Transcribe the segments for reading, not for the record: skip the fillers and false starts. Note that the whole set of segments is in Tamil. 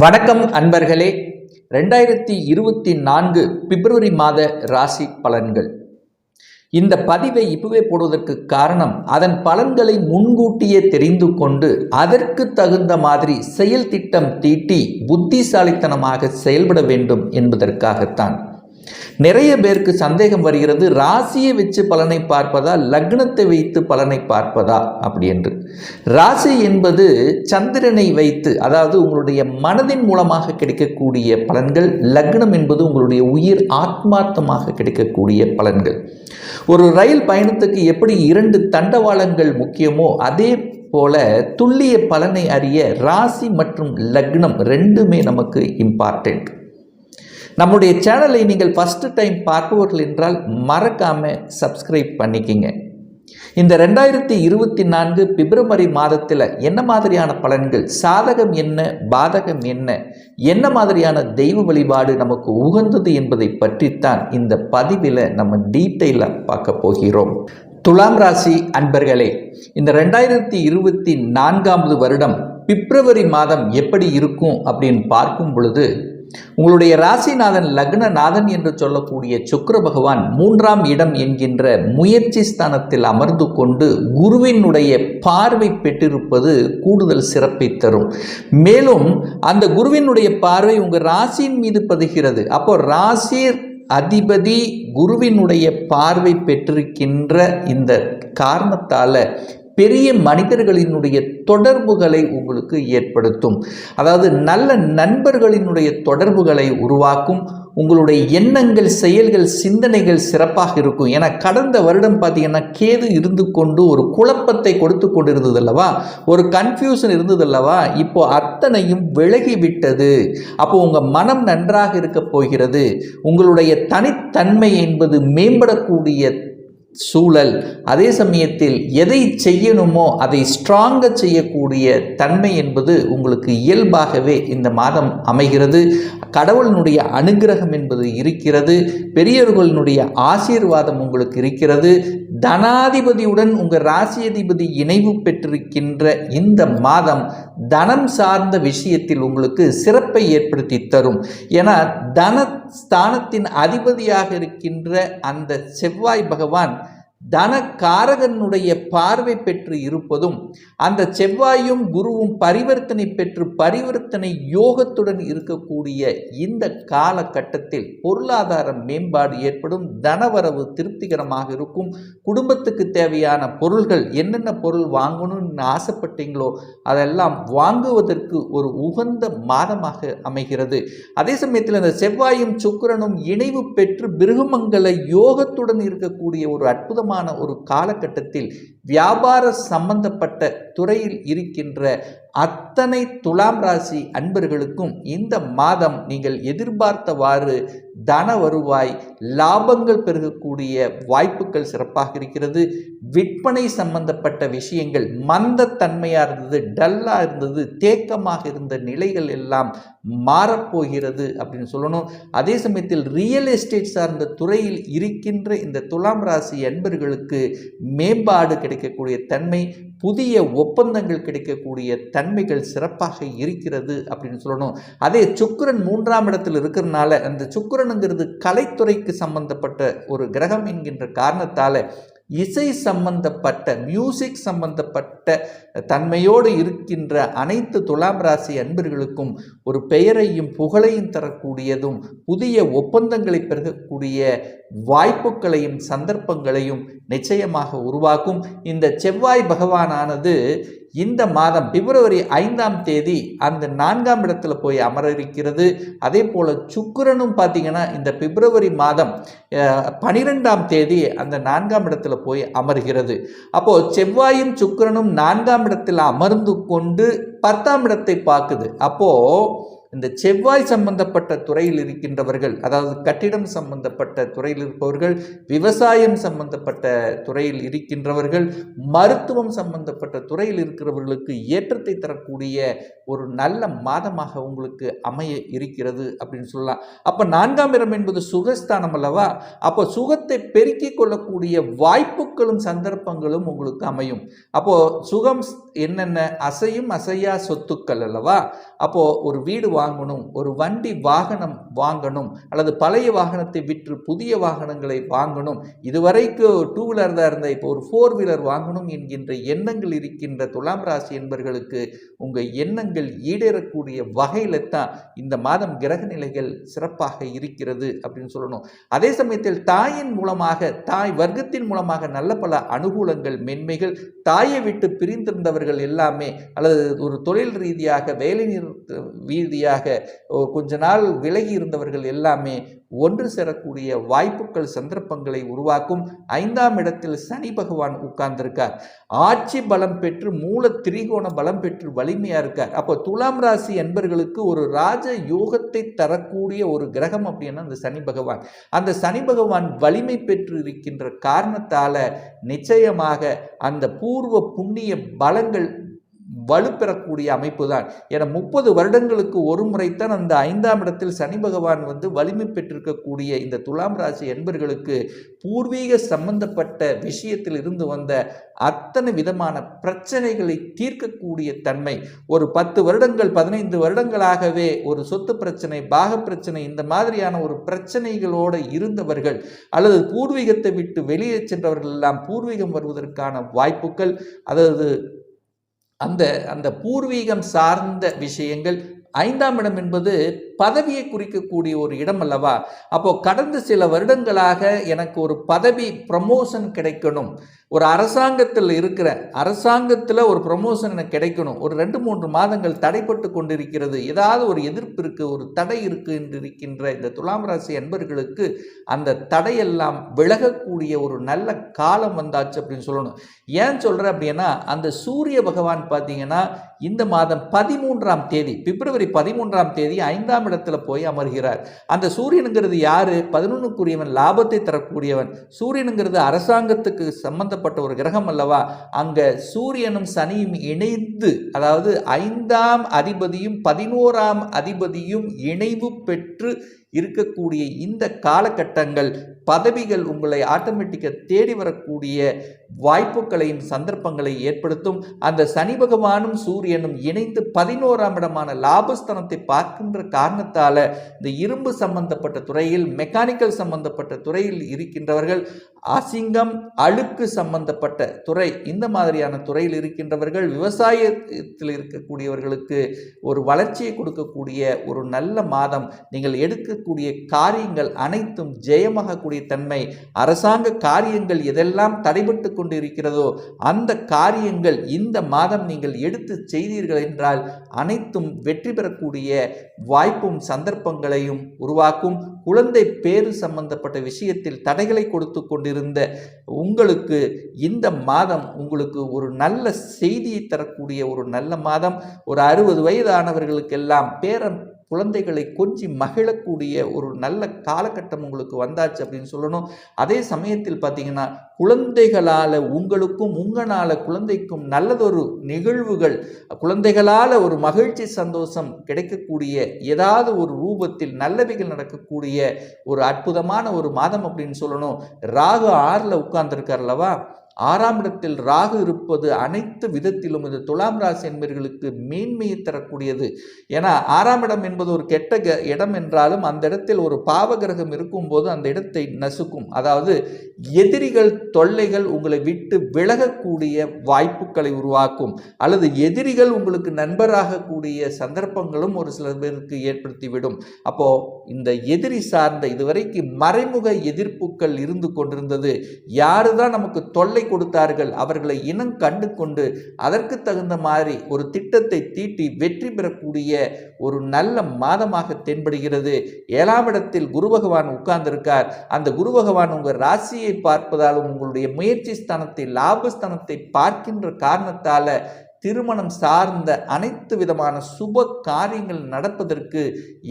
வணக்கம் அன்பர்களே. 2024 பிப்ரவரி மாத ராசி பலன்கள். இந்த பதிவை இப்பவே போடுவதற்கு காரணம், அதன் பலன்களை முன்கூட்டியே தெரிந்து கொண்டு அதற்கு தகுந்த மாதிரி செயல் திட்டம் தீட்டி புத்திசாலித்தனமாக செயல்பட வேண்டும் என்பதற்காகத்தான். நிறைய பேருக்கு சந்தேகம் வருகிறது, ராசியை வச்சு பலனை பார்ப்பதா லக்னத்தை வைத்து பலனை பார்ப்பதா அப்படி என்று. ராசி என்பது சந்திரனை வைத்து, அதாவது உங்களுடைய மனதின் மூலமாக கிடைக்கக்கூடிய பலன்கள். லக்னம் என்பது உங்களுடைய உயிர் ஆத்மார்த்தமாக கிடைக்கக்கூடிய பலன்கள். ஒரு ரயில் பயணத்துக்கு எப்படி 2 தண்டவாளங்கள் முக்கியமோ அதே போல துல்லிய பலனை அறிய ராசி மற்றும் லக்னம் ரெண்டுமே நமக்கு இம்பார்ட்டன்ட். நம்முடைய சேனலை நீங்கள் ஃபஸ்ட்டு டைம் பார்ப்பவர்கள் என்றால் மறக்காமல் சப்ஸ்கிரைப் பண்ணிக்கிங்க. இந்த 2024 பிப்ரவரி மாதத்தில் என்ன மாதிரியான பலன்கள், சாதகம் என்ன, பாதகம் என்ன, என்ன மாதிரியான தெய்வ வழிபாடு நமக்கு உகந்தது என்பதை பற்றித்தான் இந்த பதிவில் நம்ம டீட்டெயிலாக பார்க்க போகிறோம். துலாம் ராசி அன்பர்களே, இந்த 2024 வருடம் பிப்ரவரி மாதம் எப்படி இருக்கும் அப்படின்னு பார்க்கும் பொழுது, உங்களுடைய ராசிநாதன் லக்னநாதன் என்று சொல்லக்கூடிய சுக்கிர பகவான் 3ஆம் இடம் என்கின்ற முயற்சி ஸ்தானத்தில் அமர்ந்து கொண்டு குருவினுடைய பார்வை பெற்றிருப்பது கூடுதல் சிறப்பை தரும். மேலும் அந்த குருவினுடைய பார்வை உங்கள் ராசியின் மீது பதிகிறது. அப்போ ராசி அதிபதி குருவினுடைய பார்வை பெற்றிருக்கின்ற இந்த காரணத்தால் பெரிய மனிதர்களினுடைய தொடர்புகளை உங்களுக்கு ஏற்படுத்தும். அதாவது நல்ல நண்பர்களினுடைய தொடர்புகளை உருவாக்கும். உங்களுடைய எண்ணங்கள், செயல்கள், சிந்தனைகள் சிறப்பாக இருக்கும். ஏன்னா கடந்த வருடம் பார்த்தீங்கன்னா கேது இருந்து கொண்டு ஒரு குழப்பத்தை கொடுத்து கொண்டு இருந்தது அல்லவா, ஒரு கன்ஃபியூஷன் இருந்தது அல்லவா. இப்போ அத்தனையும் விலகிவிட்டது. அப்போ உங்கள் மனம் நன்றாக இருக்க போகிறது. உங்களுடைய தனித்தன்மை என்பது மேம்படக்கூடிய சூழல். அதே சமயத்தில் எதை செய்யணுமோ அதை ஸ்ட்ராங்காக செய்யக்கூடிய தன்மை என்பது உங்களுக்கு இயல்பாகவே இந்த மாதம் அமைகிறது. கடவுளினுடைய அனுகிரகம் என்பது இருக்கிறது. பெரியவர்களினுடைய ஆசீர்வாதம் உங்களுக்கு இருக்கிறது. தனாதிபதியுடன் உங்கள் ராசியதிபதி இணைவு பெற்றிருக்கின்ற இந்த மாதம் தனம் சார்ந்த விஷயத்தில் உங்களுக்கு சிறப்பை ஏற்படுத்தி தரும். ஏன்னா தனஸ்தானத்தின் அதிபதியாக இருக்கின்ற அந்த செவ்வாய் பகவான் தனகாரகனுடைய பார்வை பெற்று இருப்பதும், அந்த செவ்வாயும் குருவும் பரிவர்த்தனை பெற்று பரிவர்த்தனை யோகத்துடன் இருக்கக்கூடிய இந்த காலகட்டத்தில் பொருளாதார மேம்பாடு ஏற்படும். தனவரவு திருப்திகரமாக இருக்கும். குடும்பத்துக்கு தேவையான பொருள்கள், என்னென்ன பொருள் வாங்கணும்னு ஆசைப்பட்டீங்களோ அதெல்லாம் வாங்குவதற்கு ஒரு உகந்த மாதமாக அமைகிறது. அதே சமயத்தில் அந்த செவ்வாயும் சுக்கிரனும் இணைவு பெற்று பிருகுமங்கல யோகத்துடன் இருக்கக்கூடிய ஒரு அற்புதமான ஒரு காலகட்டத்தில் வியாபார சம்பந்தப்பட்ட துறையில் இருக்கின்ற அத்தனை துலாம் ராசி அன்பர்களுக்கும் இந்த மாதம் நீங்கள் எதிர்பார்த்தவாறு தன வருவாய், லாபங்கள் பெருகக்கூடிய வாய்ப்புகள் சிறப்பாக இருக்கிறது. விற்பனை சம்பந்தப்பட்ட விஷயங்கள் மந்தத்தன்மையாக இருந்தது, டல்லாக இருந்தது, தேக்கமாக இருந்த நிலைகள் எல்லாம் மாறப்போகிறது அப்படின்னு சொல்லணும். அதே சமயத்தில் ரியல் எஸ்டேட் சார்ந்த துறையில் இருக்கின்ற இந்த துலாம் ராசி அன்பர்களுக்கு மேம்பாடு கிடைக்கக்கூடிய தன்மை, புதிய ஒப்பந்தங்கள் கிடைக்கக்கூடிய தன்மைகள் சிறப்பாக இருக்கிறது அப்படின்னு சொல்லணும். அதே சுக்கிரன் 3ஆம் இடத்தில் இருக்கிறதுனால, அந்த சுக்கிரனுங்கிறது கலைத்துறைக்கு சம்பந்தப்பட்ட ஒரு கிரகம் என்கின்ற காரணத்தால் இசை சம்பந்தப்பட்ட, மியூசிக் சம்பந்தப்பட்ட தன்மையோடு இருக்கின்ற அனைத்து துலாம் ராசி அன்பர்களுக்கும் ஒரு பெயரையும் புகழையும் தரக்கூடியதும், புதிய ஒப்பந்தங்களை பெருகக்கூடிய வாய்ப்புகளையும் சந்தர்ப்பங்களையும் நிச்சயமாக உருவாக்கும். இந்த செவ்வாய் பகவானானது இந்த மாதம் பிப்ரவரி 5ஆம் தேதி அந்த 4ஆம் இடத்துல போய் அமர இருக்கிறது. அதே போல் சுக்கிரனும் பார்த்தீங்கன்னா இந்த பிப்ரவரி மாதம் 12ஆம் தேதி அந்த 4ஆம் இடத்துல போய் அமர்கிறது. அப்போது செவ்வாயும் சுக்கிரனும் 4ஆம் இடத்தில் அமர்ந்து கொண்டு 10ஆம் இடத்தை பார்க்குது. அப்போது இந்த செவ்வாய் சம்பந்தப்பட்ட துறையில் இருக்கின்றவர்கள், அதாவது கட்டிடம் சம்பந்தப்பட்ட துறையில் இருப்பவர்கள், விவசாயம் சம்பந்தப்பட்ட துறையில் இருக்கின்றவர்கள், மருத்துவம் சம்பந்தப்பட்ட துறையில் இருக்கிறவர்களுக்கு ஏற்றத்தை தரக்கூடிய ஒரு நல்ல மாதமாக உங்களுக்கு அமைய இருக்கிறது அப்படின்னு சொல்லலாம். அப்போ 4ஆம் இடம் என்பது சுகஸ்தானம் அல்லவா. அப்போ சுகத்தை பெருக்கிக் கொள்ளக்கூடிய வாய்ப்புகளும் சந்தர்ப்பங்களும் உங்களுக்கு அமையும். அப்போ சுகம் என்னென்ன, அசையும் அசையா சொத்துக்கள் அல்லவா. அப்போ ஒரு வீடு வாங்கணும், ஒரு வண்டி வாகனம் வாங்கணும், அல்லது பழைய வாகனத்தை விற்று புதிய வாகனங்களை வாங்கணும், இதுவரைக்கும் 2 வீலர் தான் இருந்தால் இப்போ ஒரு 4 வீலர் வாங்கணும் என்கின்ற எண்ணங்கள் இருக்கின்ற துலாம் ராசி என்பர்களுக்கு உங்கள் எண்ணங்கள் ஈடேறக்கூடிய வகையில் தான் இந்த மாதம் கிரக நிலைகள் சிறப்பாக இருக்கிறது அப்படின்னு சொல்லணும். அதே சமயத்தில் தாயின் மூலமாக, தாய் வர்க்கத்தின் மூலமாக நல்ல பல அனுகூலங்கள், மென்மைகள், தாயை விட்டு பிரிந்திருந்தவர்கள் எல்லாமே, அல்லது ஒரு தொழில் ரீதியாக, வேலை ரீதியாக கொஞ்ச நாள் விலகி இருந்தவர்கள் எல்லாமே ஒன்று சேரக்கூடிய வாய்ப்புகள், சந்தர்ப்பங்களை உருவாக்கும். 5ஆம் இடத்தில் சனி பகவான் உட்கார்ந்திருக்கார். ஆட்சி பலம் பெற்று மூல திரிகோண பலம் பெற்று வலிமையா இருக்கார். அப்போ துலாம் ராசி என்பர்களுக்கு ஒரு ராஜ யோகத்தை தரக்கூடிய ஒரு கிரகம் அப்படின்னா அந்த சனி பகவான். அந்த சனி பகவான் வலிமை பெற்று இருக்கின்ற காரணத்தால நிச்சயமாக அந்த பூர்வ புண்ணிய பலங்கள் வலுப்பெறக்கூடிய அமைப்பு தான். என 30 வருடங்களுக்கு ஒரு முறைத்தான் அந்த 5ஆம் இடத்தில் சனி பகவான் வலிமை பெற்றிருக்கக்கூடிய இந்த துலாம் ராசி என்பர்களுக்கு பூர்வீக சம்பந்தப்பட்ட விஷயத்தில் இருந்து வந்த அத்தனை விதமான பிரச்சனைகளை தீர்க்கக்கூடிய தன்மை. ஒரு 10 வருடங்கள் 15 வருடங்களாகவே ஒரு சொத்து பிரச்சனை, பாக பிரச்சனை, இந்த மாதிரியான ஒரு பிரச்சனைகளோடு இருந்தவர்கள், அல்லது பூர்வீகத்தை விட்டு வெளியே சென்றவர்கள் எல்லாம் பூர்வீகம் வருவதற்கான வாய்ப்புகள், அதாவது அந்த பூர்வீகம் சார்ந்த விஷயங்கள். 5ஆம் இடம் என்பது பதவியை குறிக்கக்கூடிய ஒரு இடம் அல்லவா? அப்போ கடந்த சில வருடங்களாக எனக்கு ஒரு பதவி ப்ரமோஷன் கிடைக்கணும், ஒரு அரசாங்கத்தில் இருக்கிற அரசாங்கத்தில் ஒரு ப்ரமோஷன் எனக்கு கிடைக்கணும், ஒரு 2-3 மாதங்கள் தடைப்பட்டு கொண்டிருக்கிறது, ஏதாவது ஒரு எதிர்ப்பு இருக்கு, ஒரு தடை இருக்கு என்று இருக்கின்ற இந்த துலாம் ராசி அன்பர்களுக்கு அந்த தடையெல்லாம் விலகக்கூடிய ஒரு நல்ல காலம் வந்தாச்சு அப்படின்னு சொல்லணும். ஏன் சொல்றேன் அப்படின்னா, அந்த சூரிய பகவான் பார்த்தீங்கன்னா இந்த மாதம் 13ஆம் தேதி, பிப்ரவரி 13ஆம் தேதி 5ஆம் இடத்துல போய் அமர்கிறார். அந்த சூரியனுங்கிறது யாரு? 11க்குரியவன், லாபத்தை தரக்கூடியவன். சூரியனுங்கிறது அரசாங்கத்துக்கு சம்பந்தப்பட்ட ஒரு கிரகம் அல்லவா? அங்க சூரியனும் சனியும் இணைந்து, அதாவது 5ஆம் அதிபதியும் 11ஆம் அதிபதியும் இணைவு பெற்று இருக்கக்கூடிய இந்த காலகட்டங்கள் பதவிகள் உங்களை ஆட்டோமேட்டிக்காக தேடி வரக்கூடிய வாய்ப்புகளையும் சந்தர்ப்பங்களை ஏற்படுத்தும். அந்த சனி பகவானும் சூரியனும் இணைந்து 11ஆம் இடமான லாபஸ்தானத்தை பார்க்கின்ற காரணத்தால இந்த இரும்பு சம்பந்தப்பட்ட துறையில், மெக்கானிக்கல் சம்பந்தப்பட்ட துறையில் இருக்கின்றவர்கள், அசிங்கம் அழுக்கு சம்பந்தப்பட்ட துறை, இந்த மாதிரியான துறையில் இருக்கின்றவர்கள், விவசாயத்தில் இருக்கக்கூடியவர்களுக்கு ஒரு வளர்ச்சியை கொடுக்கக்கூடிய ஒரு நல்ல மாதம். நீங்கள் எடுக்கக்கூடிய காரியங்கள் அனைத்தும் ஜெயமாகக்கூடிய தன்மை. அரசாங்க காரியங்கள் எதெல்லாம் தடைபட்டு கொண்டு இருக்கிறதோ அந்த காரியங்கள் இந்த மாதம் நீங்கள் எடுத்து செய்தீர்கள் என்றால் அனைத்தும் வெற்றி பெறக்கூடிய வாய்ப்பும் சந்தர்ப்பங்களையும் உருவாக்கும். குழந்தை பேறு சம்பந்தப்பட்ட விஷயத்தில் தடைகளை கொடுத்து கொண்டிருந்த உங்களுக்கு இந்த மாதம் உங்களுக்கு ஒரு நல்ல செய்தியை தரக்கூடிய ஒரு நல்ல மாதம். ஒரு 60 வயதானவர்களுக்கெல்லாம் பேரன் குழந்தைகளை கொஞ்சி மகிழக்கூடிய ஒரு நல்ல காலகட்டம் உங்களுக்கு வந்தாச்சு அப்படின்னு சொல்லணும். அதே சமயத்தில் பார்த்தீங்கன்னா குழந்தைகளால் உங்களுக்கும் உங்களால் குழந்தைக்கும் நல்லதொரு நிகழ்வுகள், குழந்தைகளால் ஒரு மகிழ்ச்சி சந்தோஷம் கிடைக்கக்கூடிய, ஏதாவது ஒரு ரூபத்தில் நல்லவைகள் நடக்கக்கூடிய ஒரு அற்புதமான ஒரு மாதம் அப்படின்னு சொல்லணும். ராகு 6ல் உட்கார்ந்துருக்கார் அல்லவா? 6ஆம் இடத்தில் ராகு இருப்பது அனைத்து விதத்திலும் இது துலாம் ராசி என்பவர்களுக்கு மேன்மையை தரக்கூடியது. ஏன்னா 6ஆம் இடம் என்பது ஒரு கெட்ட இடம் என்றாலும் அந்த இடத்தில் ஒரு பாவகிரகம் இருக்கும்போது அந்த இடத்தை நசுக்கும். அதாவது எதிரிகள் தொல்லைகள் உங்களை விட்டு விலகக்கூடிய வாய்ப்புகளை உருவாக்கும், அல்லது எதிரிகள் உங்களுக்கு நண்பராக கூடிய சந்தர்ப்பங்களும் ஒரு சில பேருக்கு ஏற்படுத்திவிடும். அப்போ இந்த எதிரி சார்ந்த இதுவரைக்கும் மறைமுக எதிர்ப்புகள் இருந்து கொண்டிருந்தது. யாருதான் நமக்கு தொல்லை கொடுத்தார்கள் அவர்களை இனம் கண்டு கொண்டு அதற்கு தகுந்த மாதிரி ஒரு திட்டத்தை தீட்டி வெற்றி பெறக்கூடிய ஒரு நல்ல மாதமாக தென்படுகிறது. 7ஆம் இடத்தில் குரு பகவான் உட்கார்ந்திருக்கார். அந்த குரு பகவான் உங்கள் ராசியை பார்ப்பதாலும் உங்களுடைய முயற்சி ஸ்தானத்தை, லாபஸ்தானத்தை பார்க்கின்ற காரணத்தால திருமணம் சார்ந்த அனைத்து விதமான சுப காரியங்கள் நடப்பதற்கு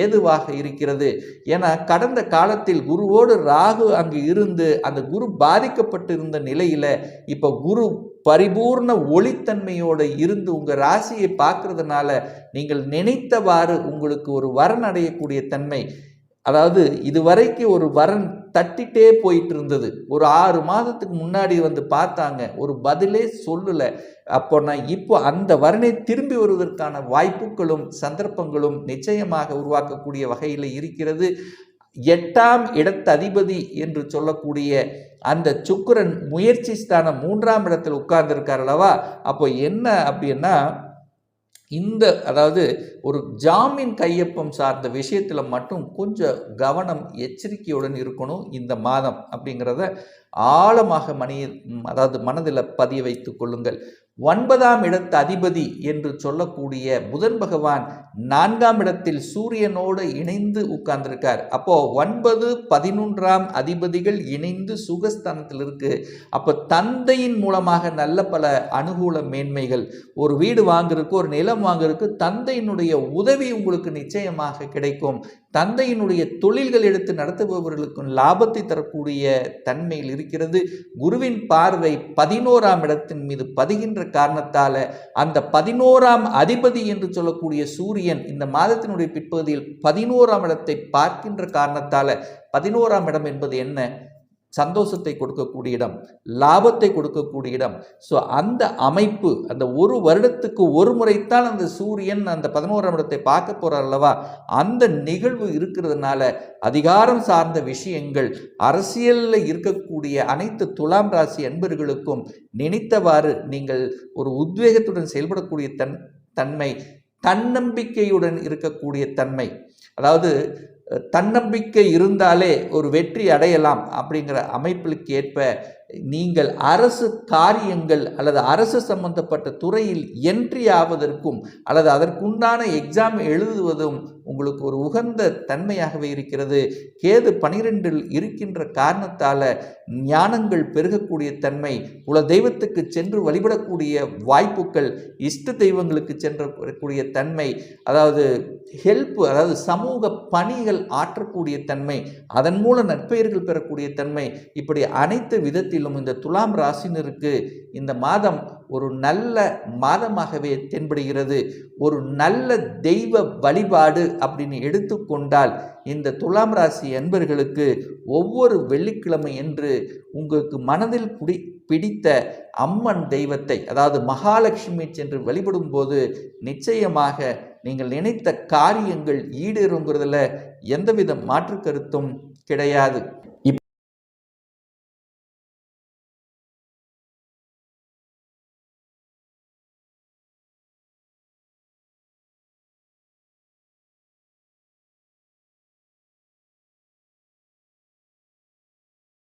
ஏதுவாக இருக்கிறது. என கடந்த காலத்தில் குருவோடு ராகு அங்கு இருந்து அந்த குரு பாதிக்கப்பட்டிருந்த நிலையில இப்போ குரு பரிபூர்ண ஒளித்தன்மையோடு இருந்து உங்கள் ராசியை பார்க்கறதுனால நீங்கள் நினைத்தவாறு உங்களுக்கு ஒரு வரன் அடையக்கூடிய தன்மை. அதாவது இதுவரைக்கும் ஒரு வரன் தட்டிட்டே போயிட்டு இருந்தது. ஒரு 6 மாதத்துக்கு முன்னாடி வந்து பார்த்தாங்க, ஒரு பதிலே சொல்லல. அப்போ இப்போ அந்த வரனை திரும்பி வருவதற்கான வாய்ப்புகளும் சந்தர்ப்பங்களும் நிச்சயமாக உருவாக்கக்கூடிய வகையில் இருக்கிறது. 8ஆம் இடத்து அதிபதி என்று சொல்லக்கூடிய அந்த சுக்கிரன் முயற்சி ஸ்தானம் 3ஆம் இடத்தில் உட்கார்ந்திருக்கார் அல்லவா? அப்போ என்ன அப்படின்னா, அதாவது ஒரு ஜாமீன் கையொப்பம் சார்ந்த விஷயத்தில் மட்டும் கொஞ்சம் கவனம் எச்சரிக்கையுடன் இருக்கணும் இந்த மாதம் அப்படிங்கிறத ஆழமாக அதாவது மனதில் பதிய வைத்துக் கொள்ளுங்கள். 9ஆம் இடத்து அதிபதி என்று சொல்லக்கூடிய புதன் பகவான் 4ஆம் இடத்தில் சூரியனோடு இணைந்து உட்கார்ந்திருக்கார். அப்போ 9, 11ஆம் அதிபதிகள் இணைந்து சுகஸ்தானத்தில் இருக்கு. அப்போ தந்தையின் மூலமாக நல்ல பல அனுகூல மேன்மைகள், ஒரு வீடு வாங்குறதுக்கு, ஒரு நிலம் வாங்குறதுக்கு தந்தையினுடைய உதவி உங்களுக்கு நிச்சயமாக கிடைக்கும். தந்தையினுடைய தொழில்கள் எடுத்து நடத்துபவர்களுக்கும் லாபத்தை தரக்கூடிய தன்மையில் இருக்கிறது. குருவின் பார்வை 11ஆம் இடத்தின் மீது பதிகின்ற காரணத்தால அந்த 11ஆம் அதிபதி என்று சொல்லக்கூடிய சூரியன் இந்த மாதத்தினுடைய பிற்பகுதியில் 11ஆம் இடத்தை பார்க்கின்ற காரணத்தால, 11ஆம் இடம் என்பது என்ன? சந்தோஷத்தை கொடுக்கக்கூடிய இடம், லாபத்தை கொடுக்கக்கூடிய இடம். ஸோ அந்த அமைப்பு, அந்த ஒரு வருடத்துக்கு ஒரு முறைத்தான் அந்த சூரியன் அந்த 11ஆம் இடத்தை பார்க்க போறார் அல்லவா? அந்த நிகழ்வு இருக்கிறதுனால அதிகாரம் சார்ந்த விஷயங்கள், அரசியலில் இருக்கக்கூடிய அனைத்து துலாம் ராசி அன்பர்களுக்கும் நினைத்தவாறு நீங்கள் ஒரு உத்வேகத்துடன் செயல்படக்கூடிய தன்மை, தன்னம்பிக்கையுடன் இருக்கக்கூடிய தன்மை, அதாவது தன்னம்பிக்கை இருந்தாலே ஒரு வெற்றி அடையலாம் அப்படிங்கிற அமைப்பிற்கு ஏற்ப நீங்கள் அரசு காரியங்கள் அல்லது அரசு சம்பந்தப்பட்ட துறையில் என்ட்ரி ஆவதற்கும் அல்லது அதற்குண்டான எக்ஸாம் எழுதுவதும் உங்களுக்கு ஒரு உகந்த தன்மையாகவே இருக்கிறது. கேது 12இல் இருக்கின்ற காரணத்தால ஞானங்கள் பெருகக்கூடிய தன்மை, குல தெய்வத்துக்கு சென்று வழிபடக்கூடிய வாய்ப்புகள், இஷ்ட தெய்வங்களுக்கு சென்றக்கூடிய தன்மை, அதாவது அதாவது சமூக பணிகள் ஆற்றக்கூடிய தன்மை, அதன் மூலம் நற்பெயர்கள் பெறக்கூடிய தன்மை, இப்படி அனைத்து விதத்திலும் இந்த துலாம் ராசினருக்கு இந்த மாதம் ஒரு நல்ல மாதமாகவே தென்படுகிறது. ஒரு நல்ல தெய்வ வழிபாடு அப்படின்னு எடுத்துக்கொண்டால் இந்த துலாம் ராசி அன்பர்களுக்கு ஒவ்வொரு வெள்ளிக்கிழமை என்று உங்களுக்கு மனதில் பிடித்த அம்மன் தெய்வத்தை, அதாவது மகாலட்சுமி சென்று வழிபடும் போது நிச்சயமாக நீங்கள் நினைத்த காரியங்கள் ஈடேறுங்கிறதுல எந்தவித மாற்று கருத்தும் கிடையாது.